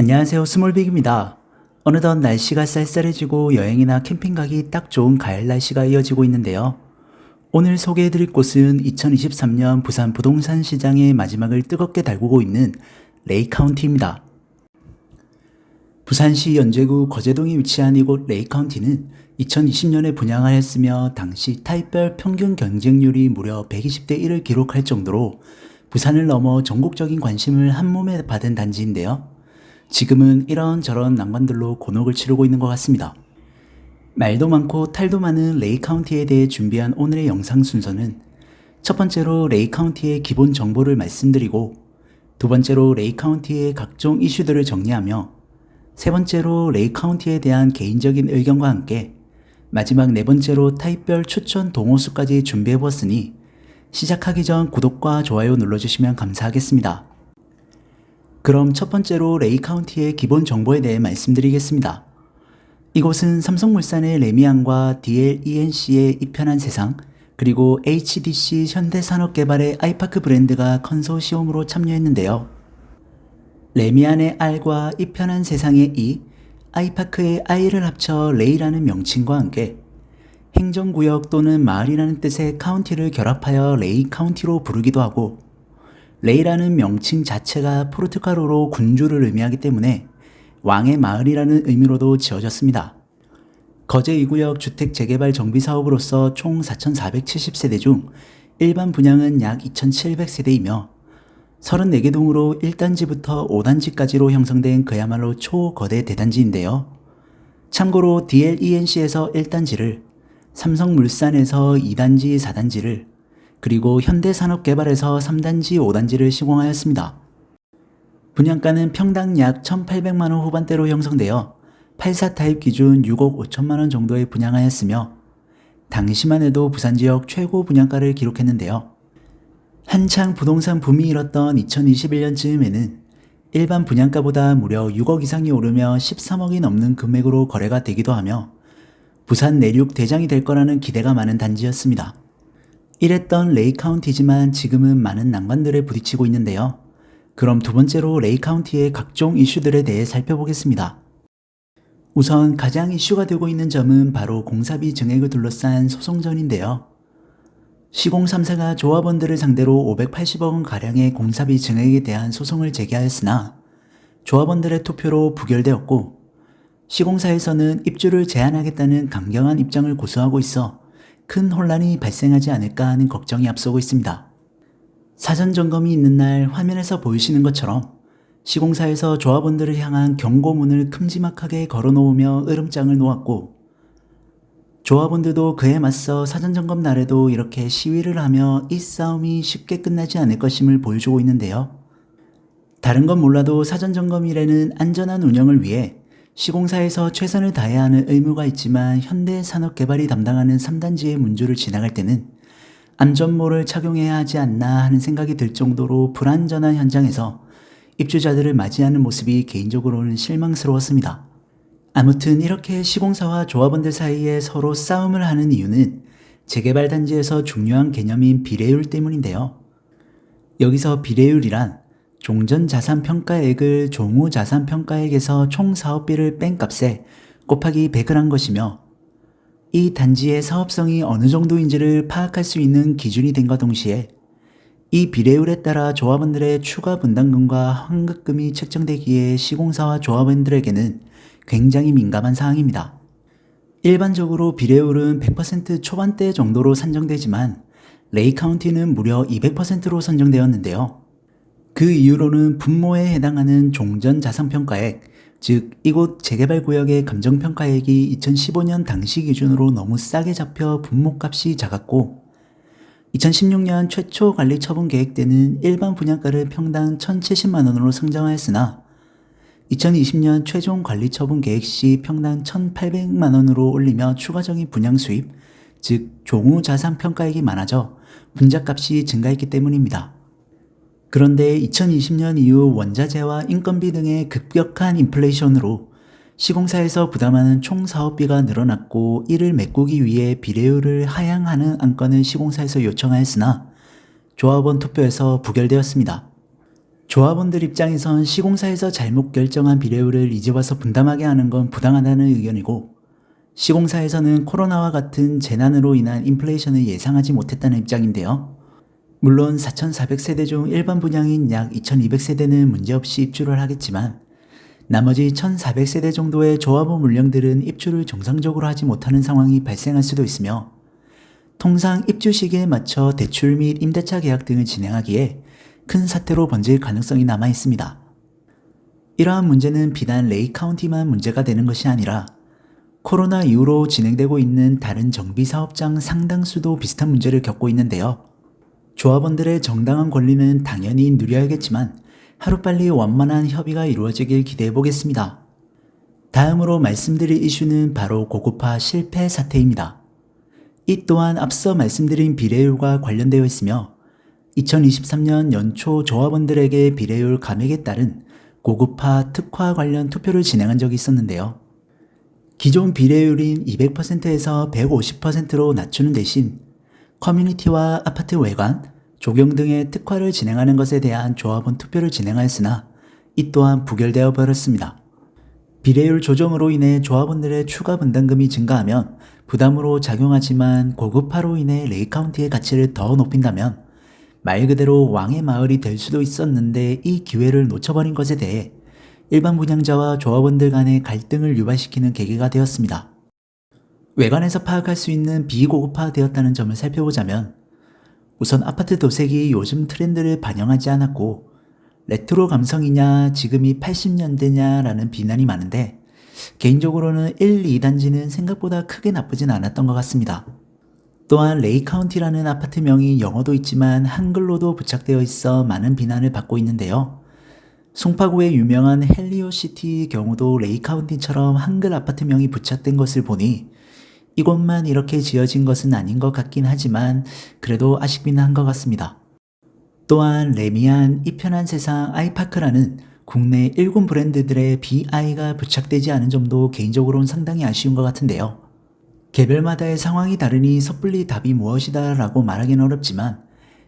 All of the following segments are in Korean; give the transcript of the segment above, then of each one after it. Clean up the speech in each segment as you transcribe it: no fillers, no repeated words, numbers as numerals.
안녕하세요. 스몰빅입니다. 어느덧 날씨가 쌀쌀해지고 여행이나 캠핑 가기 딱 좋은 가을 날씨가 이어지고 있는데요. 오늘 소개해드릴 곳은 2023년 부산 부동산 시장의 마지막을 뜨겁게 달구고 있는 레이카운티입니다. 부산시 연제구 거제동에 위치한 이곳 레이카운티는 2020년에 분양하였으며 당시 타입별 평균 경쟁률이 무려 120대 1을 기록할 정도로 부산을 넘어 전국적인 관심을 한몸에 받은 단지인데요. 지금은 이런저런 난관들로 곤혹을 치르고 있는 것 같습니다. 말도 많고 탈도 많은 레이카운티에 대해 준비한 오늘의 영상 순서는 첫 번째로 레이카운티의 기본 정보를 말씀드리고, 두 번째로 레이카운티의 각종 이슈들을 정리하며, 세 번째로 레이카운티에 대한 개인적인 의견과 함께 마지막 네 번째로 타입별 추천 동호수까지 준비해보았으니 시작하기 전 구독과 좋아요 눌러주시면 감사하겠습니다. 그럼 첫 번째로 레이카운티의 기본 정보에 대해 말씀드리겠습니다. 이곳은 삼성물산의 레미안과 DLENC의 이편한 세상, 그리고 HDC 현대산업개발의 아이파크 브랜드가 컨소시엄으로 참여했는데요. 레미안의 R과 이편한 세상의 E, 아이파크의 I를 합쳐 레이라는 명칭과 함께 행정구역 또는 마을이라는 뜻의 카운티를 결합하여 레이 카운티로 부르기도 하고, 레이라는 명칭 자체가 포르투갈어로 군주를 의미하기 때문에 왕의 마을이라는 의미로도 지어졌습니다. 거제 2구역 주택 재개발 정비 사업으로서 총 4,470세대 중 일반 분양은 약 2,700세대이며 34개 동으로 1단지부터 5단지까지로 형성된 그야말로 초거대 대단지인데요. 참고로 DLENC에서 1단지를, 삼성물산에서 2단지, 4단지를, 그리고 현대산업개발에서 3단지, 5단지를 시공하였습니다. 분양가는 평당 약 1,800만원 후반대로 형성되어 84 타입 기준 6억 5천만원 정도에 분양하였으며 당시만 해도 부산 지역 최고 분양가를 기록했는데요. 한창 부동산 붐이 일었던 2021년쯤에는 일반 분양가보다 무려 6억 이상이 오르며 13억이 넘는 금액으로 거래가 되기도 하며 부산 내륙 대장이 될 거라는 기대가 많은 단지였습니다. 이랬던 레이카운티지만 지금은 많은 난관들에 부딪히고 있는데요. 그럼 두 번째로 레이카운티의 각종 이슈들에 대해 살펴보겠습니다. 우선 가장 이슈가 되고 있는 점은 바로 공사비 증액을 둘러싼 소송전인데요. 시공 3사가 조합원들을 상대로 580억 원 가량의 공사비 증액에 대한 소송을 제기하였으나 조합원들의 투표로 부결되었고, 시공사에서는 입주를 제한하겠다는 강경한 입장을 고수하고 있어 큰 혼란이 발생하지 않을까 하는 걱정이 앞서고 있습니다. 사전 점검이 있는 날 화면에서 보이시는 것처럼 시공사에서 조합원들을 향한 경고문을 큼지막하게 걸어놓으며 으름장을 놓았고, 조합원들도 그에 맞서 사전 점검 날에도 이렇게 시위를 하며 이 싸움이 쉽게 끝나지 않을 것임을 보여주고 있는데요. 다른 건 몰라도 사전 점검일에는 안전한 운영을 위해 시공사에서 최선을 다해야 하는 의무가 있지만 현대산업개발이 담당하는 3단지의 문주를 지나갈 때는 안전모를 착용해야 하지 않나 하는 생각이 들 정도로 불안전한 현장에서 입주자들을 맞이하는 모습이 개인적으로는 실망스러웠습니다. 아무튼 이렇게 시공사와 조합원들 사이에 서로 싸움을 하는 이유는 재개발 단지에서 중요한 개념인 비례율 때문인데요. 여기서 비례율이란 종전자산평가액을 종후자산평가액에서 총 사업비를 뺀 값에 곱하기 100을 한 것이며, 이 단지의 사업성이 어느 정도인지를 파악할 수 있는 기준이 됨과 동시에 이 비례율에 따라 조합원들의 추가 분담금과 환급금이 책정되기에 시공사와 조합원들에게는 굉장히 민감한 사항입니다. 일반적으로 비례율은 100% 초반대 정도로 산정되지만 레이카운티는 무려 200%로 선정되었는데요. 그 이유로는 분모에 해당하는 종전자산평가액, 즉 이곳 재개발구역의 감정평가액이 2015년 당시 기준으로 너무 싸게 잡혀 분모값이 작았고, 2016년 최초 관리 처분 계획 때는 일반 분양가를 평당 1,070만원으로 상정하였으나 2020년 최종 관리 처분 계획 시 평당 1,800만원으로 올리며 추가적인 분양 수입, 즉 종후자산평가액이 많아져 분자값이 증가했기 때문입니다. 그런데 2020년 이후 원자재와 인건비 등의 급격한 인플레이션으로 시공사에서 부담하는 총 사업비가 늘어났고, 이를 메꾸기 위해 비례율을 하향하는 안건을 시공사에서 요청하였으나 조합원 투표에서 부결되었습니다. 조합원들 입장에선 시공사에서 잘못 결정한 비례율을 이제 와서 분담하게 하는 건 부당하다는 의견이고, 시공사에서는 코로나와 같은 재난으로 인한 인플레이션을 예상하지 못했다는 입장인데요. 물론 4,400세대 중 일반 분양인 약 2,200세대는 문제없이 입주를 하겠지만, 나머지 1,400세대 정도의 조합원 물량들은 입주를 정상적으로 하지 못하는 상황이 발생할 수도 있으며, 통상 입주 시기에 맞춰 대출 및 임대차 계약 등을 진행하기에 큰 사태로 번질 가능성이 남아 있습니다. 이러한 문제는 비단 레이 카운티만 문제가 되는 것이 아니라 코로나 이후로 진행되고 있는 다른 정비 사업장 상당수도 비슷한 문제를 겪고 있는데요. 조합원들의 정당한 권리는 당연히 누려야겠지만 하루빨리 원만한 협의가 이루어지길 기대해 보겠습니다. 다음으로 말씀드릴 이슈는 바로 고급화 실패 사태입니다. 이 또한 앞서 말씀드린 비례율과 관련되어 있으며 2023년 연초 조합원들에게 비례율 감액에 따른 고급화 특화 관련 투표를 진행한 적이 있었는데요. 기존 비례율인 200%에서 150%로 낮추는 대신 커뮤니티와 아파트 외관, 조경 등의 특화를 진행하는 것에 대한 조합원 투표를 진행하였으나 이 또한 부결되어 버렸습니다. 비례율 조정으로 인해 조합원들의 추가 분담금이 증가하면 부담으로 작용하지만 고급화로 인해 레이 카운티의 가치를 더 높인다면 말 그대로 왕의 마을이 될 수도 있었는데 이 기회를 놓쳐버린 것에 대해 일반 분양자와 조합원들 간의 갈등을 유발시키는 계기가 되었습니다. 외관에서 파악할 수 있는 비고급화되었다는 점을 살펴보자면 우선 아파트 도색이 요즘 트렌드를 반영하지 않았고 레트로 감성이냐 지금이 80년대냐라는 비난이 많은데 개인적으로는 1, 2단지는 생각보다 크게 나쁘진 않았던 것 같습니다. 또한 레이 카운티라는 아파트명이 영어도 있지만 한글로도 부착되어 있어 많은 비난을 받고 있는데요. 송파구의 유명한 헬리오시티의 경우도 레이 카운티처럼 한글 아파트명이 부착된 것을 보니 이곳만 이렇게 지어진 것은 아닌 것 같긴 하지만 그래도 아쉽기는 한 것 같습니다. 또한 레미안, 이편한 세상, 아이파크라는 국내 일군 브랜드들의 BI가 부착되지 않은 점도 개인적으로는 상당히 아쉬운 것 같은데요. 개별마다의 상황이 다르니 섣불리 답이 무엇이다 라고 말하기는 어렵지만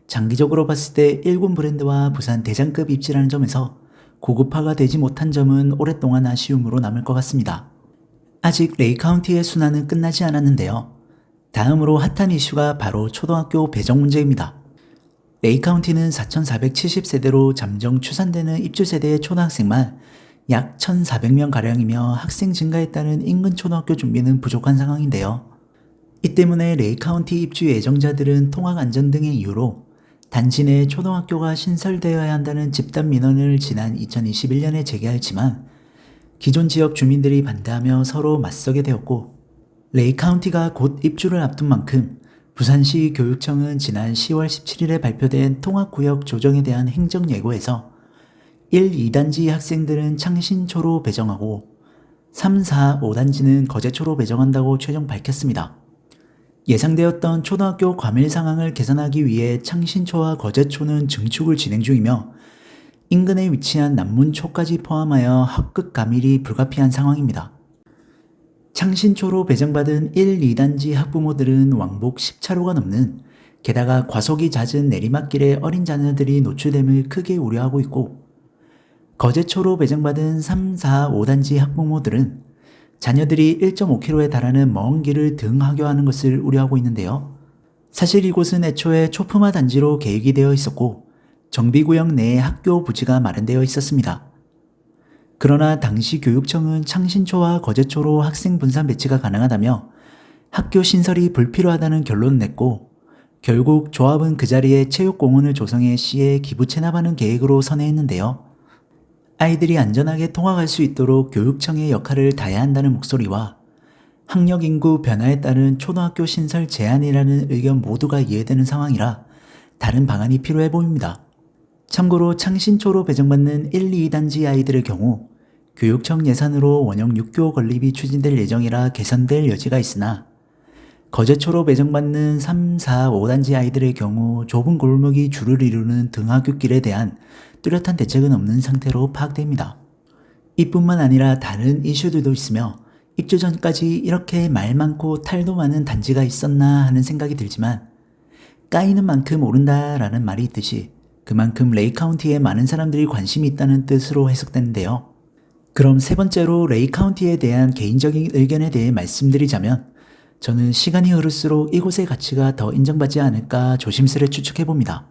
장기적으로 봤을 때 일군 브랜드와 부산 대장급 입지라는 점에서 고급화가 되지 못한 점은 오랫동안 아쉬움으로 남을 것 같습니다. 아직 레이 카운티의 순환은 끝나지 않았는데요. 다음으로 핫한 이슈가 바로 초등학교 배정 문제입니다. 레이 카운티는 4,470세대로 잠정 추산되는 입주 세대의 초등학생만 약 1,400명가량이며 학생 증가에 따른 인근 초등학교 준비는 부족한 상황인데요. 이 때문에 레이 카운티 입주 예정자들은 통학 안전 등의 이유로 단지 내 초등학교가 신설되어야 한다는 집단 민원을 지난 2021년에 제기하였지만 기존 지역 주민들이 반대하며 서로 맞서게 되었고 레이 카운티가 곧 입주를 앞둔 만큼 부산시 교육청은 지난 10월 17일에 발표된 통학구역 조정에 대한 행정예고에서 1, 2단지 학생들은 창신초로 배정하고 3, 4, 5단지는 거제초로 배정한다고 최종 밝혔습니다. 예상되었던 초등학교 과밀 상황을 개선하기 위해 창신초와 거제초는 증축을 진행 중이며 인근에 위치한 남문초까지 포함하여 합극 과밀이 불가피한 상황입니다. 창신초로 배정받은 1, 2단지 학부모들은 왕복 10차로가 넘는 게다가 과속이 잦은 내리막길에 어린 자녀들이 노출됨을 크게 우려하고 있고 거제초로 배정받은 3, 4, 5단지 학부모들은 자녀들이 1.5km에 달하는 먼 길을 등하교하는 것을 우려하고 있는데요. 사실 이곳은 애초에 초품화 단지로 계획이 되어 있었고 정비구역 내에 학교 부지가 마련되어 있었습니다. 그러나 당시 교육청은 창신초와 거제초로 학생 분산 배치가 가능하다며 학교 신설이 불필요하다는 결론을 냈고 결국 조합은 그 자리에 체육공원을 조성해 시에 기부 체납하는 계획으로 선회했는데요. 아이들이 안전하게 통학할 수 있도록 교육청의 역할을 다해야 한다는 목소리와 학력 인구 변화에 따른 초등학교 신설 제한이라는 의견 모두가 이해되는 상황이라 다른 방안이 필요해 보입니다. 참고로 창신초로 배정받는 1, 2단지 아이들의 경우 교육청 예산으로 원형 6교호 건립이 추진될 예정이라 개선될 여지가 있으나 거제초로 배정받는 3, 4, 5단지 아이들의 경우 좁은 골목이 줄을 이루는 등하굣길에 대한 뚜렷한 대책은 없는 상태로 파악됩니다. 이뿐만 아니라 다른 이슈들도 있으며 입주 전까지 이렇게 말 많고 탈도 많은 단지가 있었나 하는 생각이 들지만 까이는 만큼 오른다라는 말이 있듯이 그만큼 레이 카운티에 많은 사람들이 관심이 있다는 뜻으로 해석되는데요. 그럼 세 번째로 레이 카운티에 대한 개인적인 의견에 대해 말씀드리자면 저는 시간이 흐를수록 이곳의 가치가 더 인정받지 않을까 조심스레 추측해봅니다.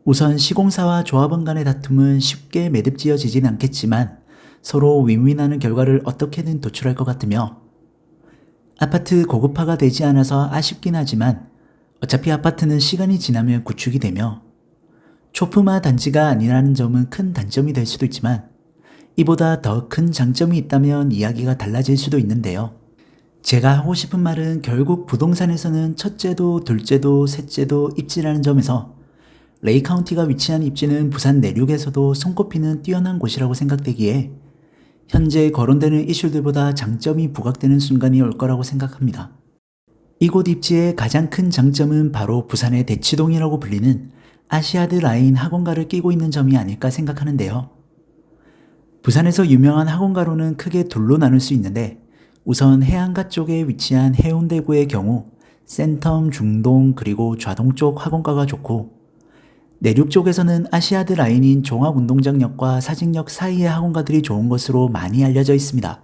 우선 시공사와 조합원 간의 다툼은 쉽게 매듭지어지진 않겠지만 서로 윈윈하는 결과를 어떻게든 도출할 것 같으며 아파트 고급화가 되지 않아서 아쉽긴 하지만 어차피 아파트는 시간이 지나면 구축이 되며 초품화 단지가 아니라는 점은 큰 단점이 될 수도 있지만 이보다 더 큰 장점이 있다면 이야기가 달라질 수도 있는데요. 제가 하고 싶은 말은 결국 부동산에서는 첫째도 둘째도 셋째도 입지라는 점에서 레이 카운티가 위치한 입지는 부산 내륙에서도 손꼽히는 뛰어난 곳이라고 생각되기에 현재 거론되는 이슈들보다 장점이 부각되는 순간이 올 거라고 생각합니다. 이곳 입지의 가장 큰 장점은 바로 부산의 대치동이라고 불리는 아시아드 라인 학원가를 끼고 있는 점이 아닐까 생각하는데요. 부산에서 유명한 학원가로는 크게 둘로 나눌 수 있는데 우선 해안가 쪽에 위치한 해운대구의 경우 센텀, 중동, 그리고 좌동 쪽 학원가가 좋고 내륙 쪽에서는 아시아드 라인인 종합운동장역과 사직역 사이의 학원가들이 좋은 것으로 많이 알려져 있습니다.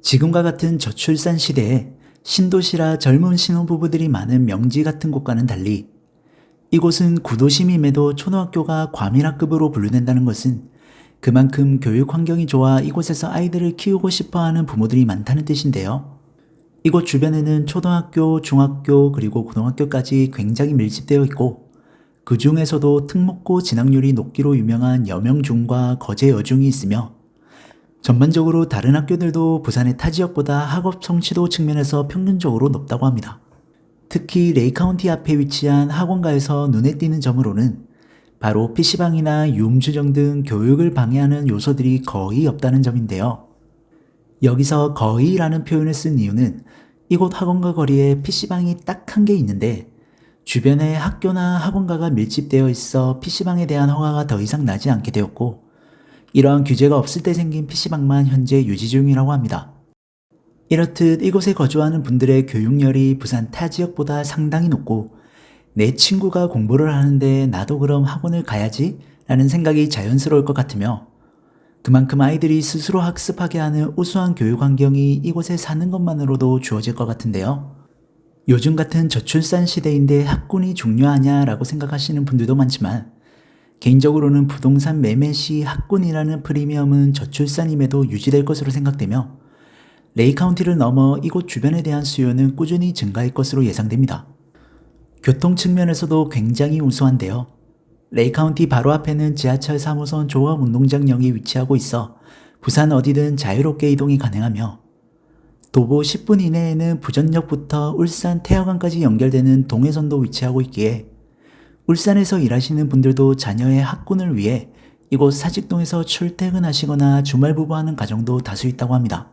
지금과 같은 저출산 시대에 신도시라 젊은 신혼부부들이 많은 명지 같은 곳과는 달리 이곳은 구도심임에도 초등학교가 과밀학급으로 분류된다는 것은 그만큼 교육 환경이 좋아 이곳에서 아이들을 키우고 싶어하는 부모들이 많다는 뜻인데요. 이곳 주변에는 초등학교, 중학교, 그리고 고등학교까지 굉장히 밀집되어 있고 그 중에서도 특목고 진학률이 높기로 유명한 여명중과 거제여중이 있으며 전반적으로 다른 학교들도 부산의 타 지역보다 학업 성취도 측면에서 평균적으로 높다고 합니다. 특히 레이 카운티 앞에 위치한 학원가에서 눈에 띄는 점으로는 바로 PC방이나 유흥주점 등 교육을 방해하는 요소들이 거의 없다는 점인데요. 여기서 거의라는 표현을 쓴 이유는 이곳 학원가 거리에 PC방이 딱 한 개 있는데 주변에 학교나 학원가가 밀집되어 있어 PC방에 대한 허가가 더 이상 나지 않게 되었고 이러한 규제가 없을 때 생긴 PC방만 현재 유지 중이라고 합니다. 이렇듯 이곳에 거주하는 분들의 교육열이 부산 타 지역보다 상당히 높고 내 친구가 공부를 하는데 나도 그럼 학원을 가야지 라는 생각이 자연스러울 것 같으며 그만큼 아이들이 스스로 학습하게 하는 우수한 교육 환경이 이곳에 사는 것만으로도 주어질 것 같은데요. 요즘 같은 저출산 시대인데 학군이 중요하냐라고 생각하시는 분들도 많지만 개인적으로는 부동산 매매 시 학군이라는 프리미엄은 저출산임에도 유지될 것으로 생각되며 레이 카운티를 넘어 이곳 주변에 대한 수요는 꾸준히 증가할 것으로 예상됩니다. 교통 측면에서도 굉장히 우수한데요. 레이 카운티 바로 앞에는 지하철 3호선 종합운동장역이 위치하고 있어 부산 어디든 자유롭게 이동이 가능하며 도보 10분 이내에는 부전역부터 울산 태화강까지 연결되는 동해선도 위치하고 있기에 울산에서 일하시는 분들도 자녀의 학군을 위해 이곳 사직동에서 출퇴근하시거나 주말 부부하는 가정도 다수 있다고 합니다.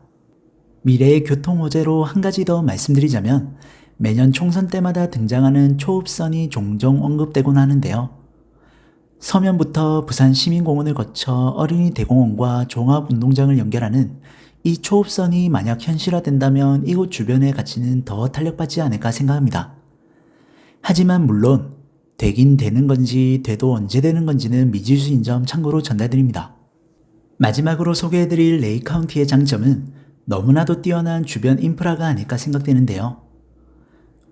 미래의 교통 호재로 한 가지 더 말씀드리자면 매년 총선 때마다 등장하는 초읍선이 종종 언급되곤 하는데요. 서면부터 부산 시민공원을 거쳐 어린이 대공원과 종합운동장을 연결하는 이 초읍선이 만약 현실화된다면 이곳 주변의 가치는 더 탄력받지 않을까 생각합니다. 하지만 물론 되긴 되는 건지 돼도 언제 되는 건지는 미지수인 점 참고로 전달드립니다. 마지막으로 소개해드릴 레이 카운티의 장점은 너무나도 뛰어난 주변 인프라가 아닐까 생각되는데요.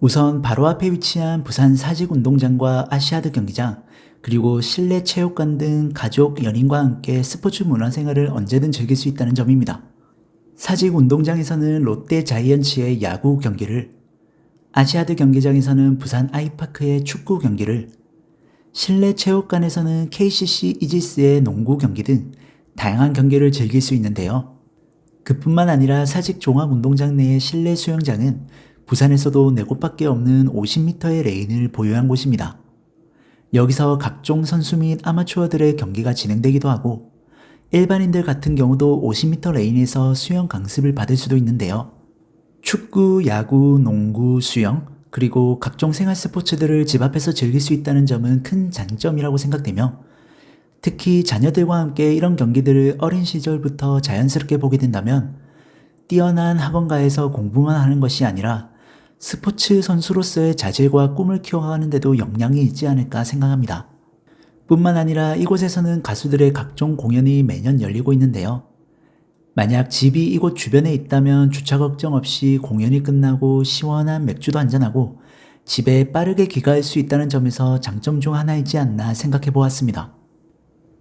우선 바로 앞에 위치한 부산 사직운동장과 아시아드 경기장, 그리고 실내 체육관 등 가족, 연인과 함께 스포츠 문화생활을 언제든 즐길 수 있다는 점입니다. 사직운동장에서는 롯데 자이언츠의 야구 경기를, 아시아드 경기장에서는 부산 아이파크의 축구 경기를, 실내 체육관에서는 KCC 이지스의 농구 경기 등 다양한 경기를 즐길 수 있는데요. 그뿐만 아니라 사직 종합운동장 내의 실내 수영장은 부산에서도 4곳밖에 없는 50m의 레인을 보유한 곳입니다. 여기서 각종 선수 및 아마추어들의 경기가 진행되기도 하고 일반인들 같은 경우도 50m 레인에서 수영 강습을 받을 수도 있는데요. 축구, 야구, 농구, 수영, 그리고 각종 생활 스포츠들을 집 앞에서 즐길 수 있다는 점은 큰 장점이라고 생각되며 특히 자녀들과 함께 이런 경기들을 어린 시절부터 자연스럽게 보게 된다면 뛰어난 학원가에서 공부만 하는 것이 아니라 스포츠 선수로서의 자질과 꿈을 키워가는 데도 영향이 있지 않을까 생각합니다. 뿐만 아니라 이곳에서는 가수들의 각종 공연이 매년 열리고 있는데요. 만약 집이 이곳 주변에 있다면 주차 걱정 없이 공연이 끝나고 시원한 맥주도 한잔하고 집에 빠르게 귀가할 수 있다는 점에서 장점 중 하나이지 않나 생각해 보았습니다.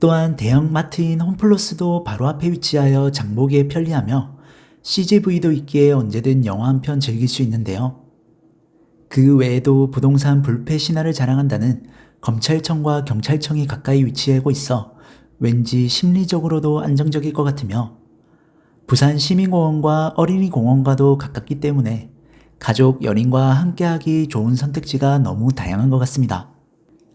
또한 대형 마트인 홈플러스도 바로 앞에 위치하여 장보기에 편리하며 CGV도 있기에 언제든 영화 한 편 즐길 수 있는데요. 그 외에도 부동산 불패 신화를 자랑한다는 검찰청과 경찰청이 가까이 위치하고 있어 왠지 심리적으로도 안정적일 것 같으며 부산 시민공원과 어린이공원과도 가깝기 때문에 가족, 연인과 함께하기 좋은 선택지가 너무 다양한 것 같습니다.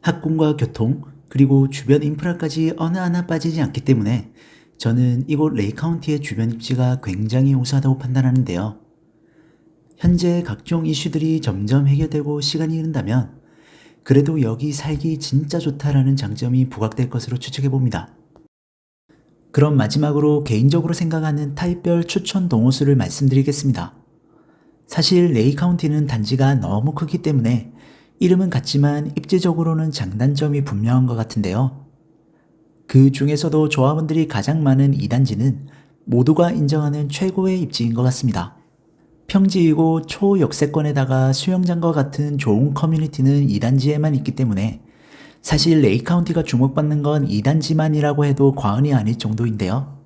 학군과 교통, 그리고 주변 인프라까지 어느 하나 빠지지 않기 때문에 저는 이곳 레이카운티의 주변 입지가 굉장히 우수하다고 판단하는데요. 현재 각종 이슈들이 점점 해결되고 시간이 흐른다면 그래도 여기 살기 진짜 좋다라는 장점이 부각될 것으로 추측해 봅니다. 그럼 마지막으로 개인적으로 생각하는 타입별 추천 동호수를 말씀드리겠습니다. 사실 레이카운티는 단지가 너무 크기 때문에 이름은 같지만 입지적으로는 장단점이 분명한 것 같은데요. 그 중에서도 조합원들이 가장 많은 2단지는 모두가 인정하는 최고의 입지인 것 같습니다. 평지이고 초역세권에다가 수영장과 같은 좋은 커뮤니티는 2단지에만 있기 때문에 사실 레이카운티가 주목받는 건 2단지만이라고 해도 과언이 아닐 정도인데요.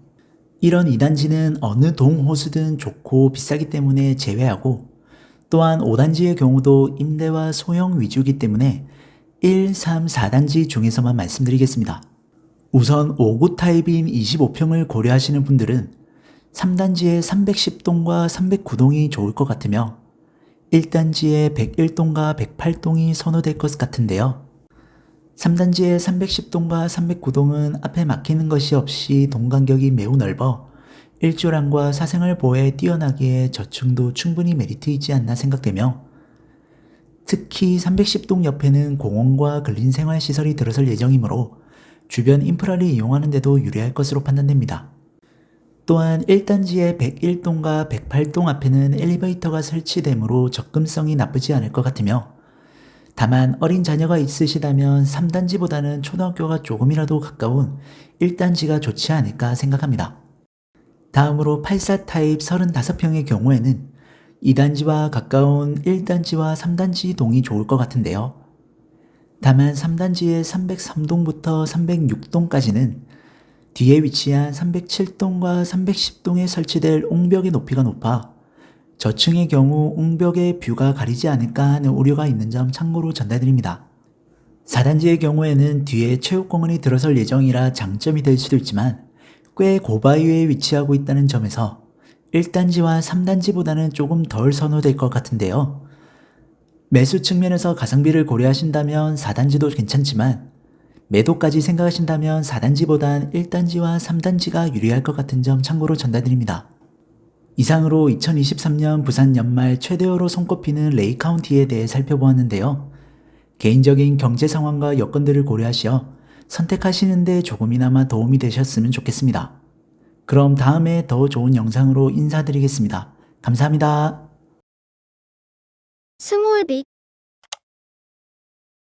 이런 2단지는 어느 동호수든 좋고 비싸기 때문에 제외하고 또한 5단지의 경우도 임대와 소형 위주이기 때문에 1, 3, 4단지 중에서만 말씀드리겠습니다. 우선 5구 타입인 25평을 고려하시는 분들은 3단지의 310동과 309동이 좋을 것 같으며 1단지의 101동과 108동이 선호될 것 같은데요. 3단지의 310동과 309동은 앞에 막히는 것이 없이 동 간격이 매우 넓어 일조량과 사생활 보호에 뛰어나기에 저층도 충분히 메리트이지 않나 생각되며 특히 310동 옆에는 공원과 근린생활시설이 들어설 예정이므로 주변 인프라를 이용하는 데도 유리할 것으로 판단됩니다. 또한 1단지의 101동과 108동 앞에는 엘리베이터가 설치되므로 접근성이 나쁘지 않을 것 같으며 다만 어린 자녀가 있으시다면 3단지보다는 초등학교가 조금이라도 가까운 1단지가 좋지 않을까 생각합니다. 다음으로 84 타입 35평의 경우에는 2단지와 가까운 1단지와 3단지 동이 좋을 것 같은데요. 다만 3단지의 303동부터 306동까지는 뒤에 위치한 307동과 310동에 설치될 옹벽의 높이가 높아 저층의 경우 옹벽의 뷰가 가리지 않을까 하는 우려가 있는 점 참고로 전달드립니다. 4단지의 경우에는 뒤에 체육공원이 들어설 예정이라 장점이 될 수도 있지만 꽤 고바위에 위치하고 있다는 점에서 1단지와 3단지보다는 조금 덜 선호될 것 같은데요. 매수 측면에서 가성비를 고려하신다면 4단지도 괜찮지만 매도까지 생각하신다면 4단지보단 1단지와 3단지가 유리할 것 같은 점 참고로 전달드립니다. 이상으로 2023년 부산 연말 최대어로 손꼽히는 레이카운티에 대해 살펴보았는데요. 개인적인 경제 상황과 여건들을 고려하시어 선택하시는 데 조금이나마 도움이 되셨으면 좋겠습니다. 그럼 다음에 더 좋은 영상으로 인사드리겠습니다. 감사합니다. 스몰빅